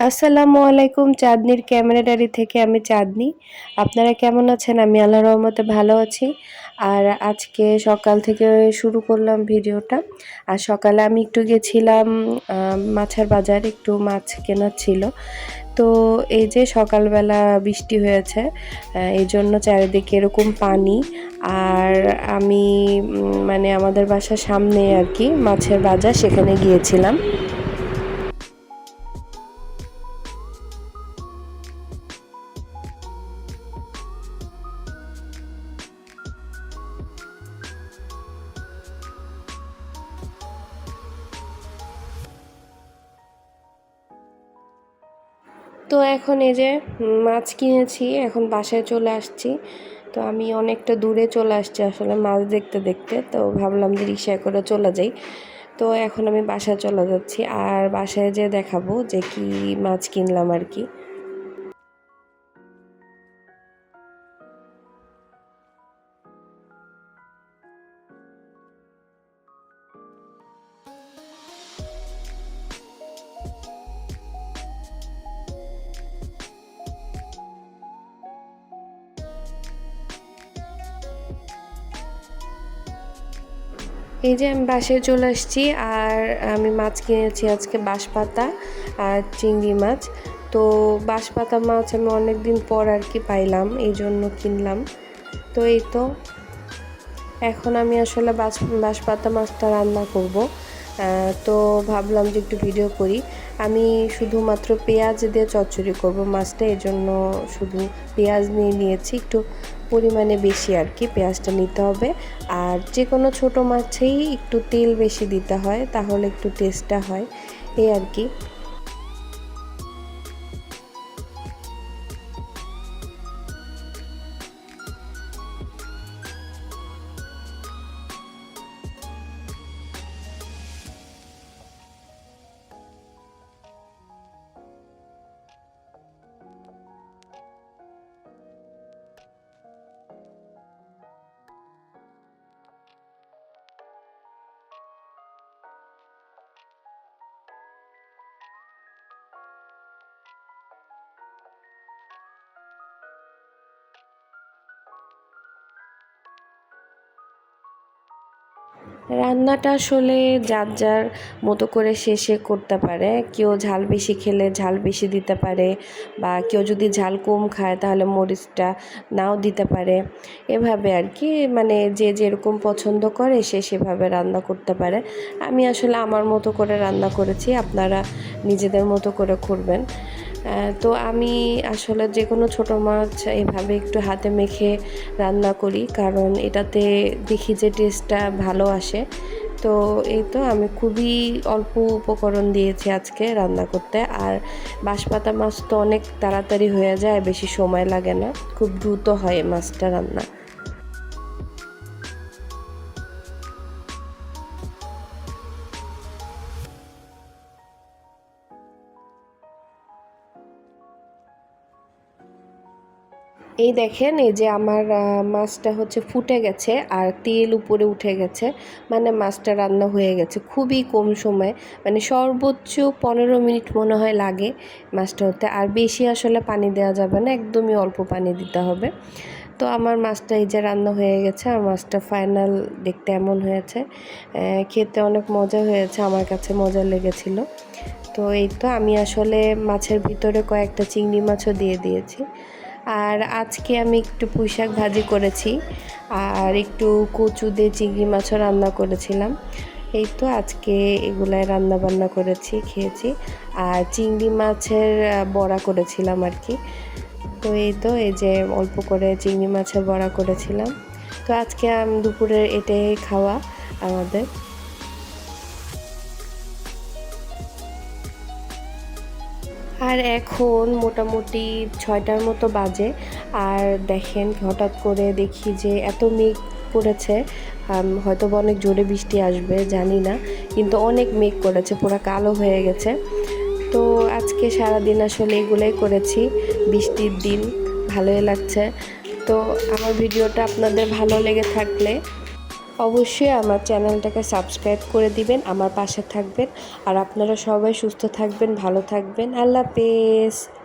আসসালামু আলাইকুম। চাঁদনীর camera diary থেকে আমি চাঁদনী। আপনারা কেমন আছেন? আমি আল্লাহর রহমতে ভালো আছি। আর আজকে সকাল থেকে শুরু করলাম ভিডিওটা। আর সকালে আমি একটু গেছিলাম মাছের বাজার, একটু মাছ কেনার ছিল। তো এই যে সকালবেলা বৃষ্টি হয়েছে, এই জন্য চারিদিকে এরকম পানি। আর আমি মানে আমাদের বাসার সামনে আর কি মাছের বাজার, সেখানে গিয়েছিলাম। তো এখন এই যে মাছ কিনেছি, এখন বাসায় চলে আসছি। তো আমি অনেকটা দূরে চলে আসছি আসলে মাছ দেখতে দেখতে, তো ভাবলাম যে রিক্সায় করে চলে যাই। তো এখন আমি বাসায় চলে যাচ্ছি, আর বাসায় যেয়ে দেখাবো যে কি মাছ কিনলাম আর কি। এই যে আমি বাসায় চলে আসছি, আর আমি মাছ কিনেছি আজকে বাঁশপাতা আর চিংড়ি মাছ। তো বাঁশপাতা মাছ আমি অনেক দিন পর আর কি পাইলাম, এই জন্য কিনলাম। তো এই তো এখন আমি আসলে বাঁশপাতা মাছটা রান্না করব। তো ভাবলাম যে একটু ভিডিও করি। আমি শুধুমাত্র পেঁয়াজ দিয়ে চচ্চড়ি করব মাছটা, এই জন্য শুধু পেঁয়াজ নিয়েছি, একটু পরিমাণে বেশি আর কি পেঁয়াজটা নিতে হবে। আর যে কোনো ছোটো মাছেই একটু তেল বেশি দিতে হয়, তাহলে একটু টেস্টটা হয়, এই আর কি। রান্নাটা আসলে যার যার মতো করে শেষে করতে পারে। কেউ ঝাল বেশি খেলে ঝাল বেশি দিতে পারে, বা কেউ যদি ঝাল কম খায় তাহলে মরিচটা নাও দিতে পারে। এভাবে আর কি, মানে যে যেরকম পছন্দ করে সে সেভাবে রান্না করতে পারে। আমি আসলে আমার মতো করে রান্না করেছি, আপনারা নিজেদের মতো করে করবেন। তো আমি আসলে যে কোনো ছোটো মাছ এভাবে একটু হাতে মেখে রান্না করি, কারণ এটাতে দেখি যে টেস্টটা ভালো আসে। তো এই তো আমি খুবই অল্প উপকরণ দিয়েছি আজকে রান্না করতে। আর বাঁশপাতা মাছ তো অনেক তাড়াতাড়ি হয়ে যায়, বেশি সময় লাগে না, খুব দ্রুত হয় মাছটা রান্না। এই দেখেন, এই যে আমার মাছটা হচ্ছে ফুটে গেছে আর তেল উপরে উঠে গেছে, মানে মাছটা রান্না হয়ে গেছে খুবই কম সময়। মানে সর্বোচ্চ 15 মিনিট মনে হয় লাগে মাছটা হতে। আর বেশি আসলে পানি দেওয়া যাবে না, একদমই অল্প পানি দিতে হবে। তো আমার মাছটা এই যে রান্না হয়ে গেছে, আর মাছটা ফাইনাল দেখতে এমন হয়েছে। খেতে অনেক মজা হয়েছে, আমার কাছে মজা লেগেছিল। তো এই তো আমি আসলে মাছের ভিতরে কয়েকটা চিংড়ি মাছও দিয়ে দিয়েছি। আর আজকে আমি একটু পুঁইশাক ভাজি করেছি, আর একটু কচু দিয়ে চিংড়ি মাছও রান্না করেছিলাম। এই তো আজকে এগুলাই রান্না বান্না করেছি, খেয়েছি। আর চিংড়ি মাছের বড়া করেছিলাম আর কি। তো এই তো এই যে অল্প করে চিংড়ি মাছের বড়া করেছিলাম। তো আজকে দুপুরের এটাই খাওয়া আমাদের। আর এখন মোটামুটি 6টার মতো বাজে। আর দেখেন, হঠাৎ করে দেখি যে এত মেঘ করেছে, হয়তো বা অনেক জোরে বৃষ্টি আসবে জানি না, কিন্তু অনেক মেঘ করেছে, পুরো কালো হয়ে গেছে। তো আজকে সারাদিন আসলে এগুলোই করেছি, বৃষ্টির দিন, ভালোই লাগছে। তো আমার ভিডিওটা আপনাদের ভালো লেগে থাকলে অবশ্যই আমার চ্যানেলটাকে সাবস্ক্রাইব করে দিবেন, আমার পাশে থাকবেন। আর আপনারা সবাই সুস্থ থাকবেন, ভালো থাকবেন। আল্লাহ হাফেজ।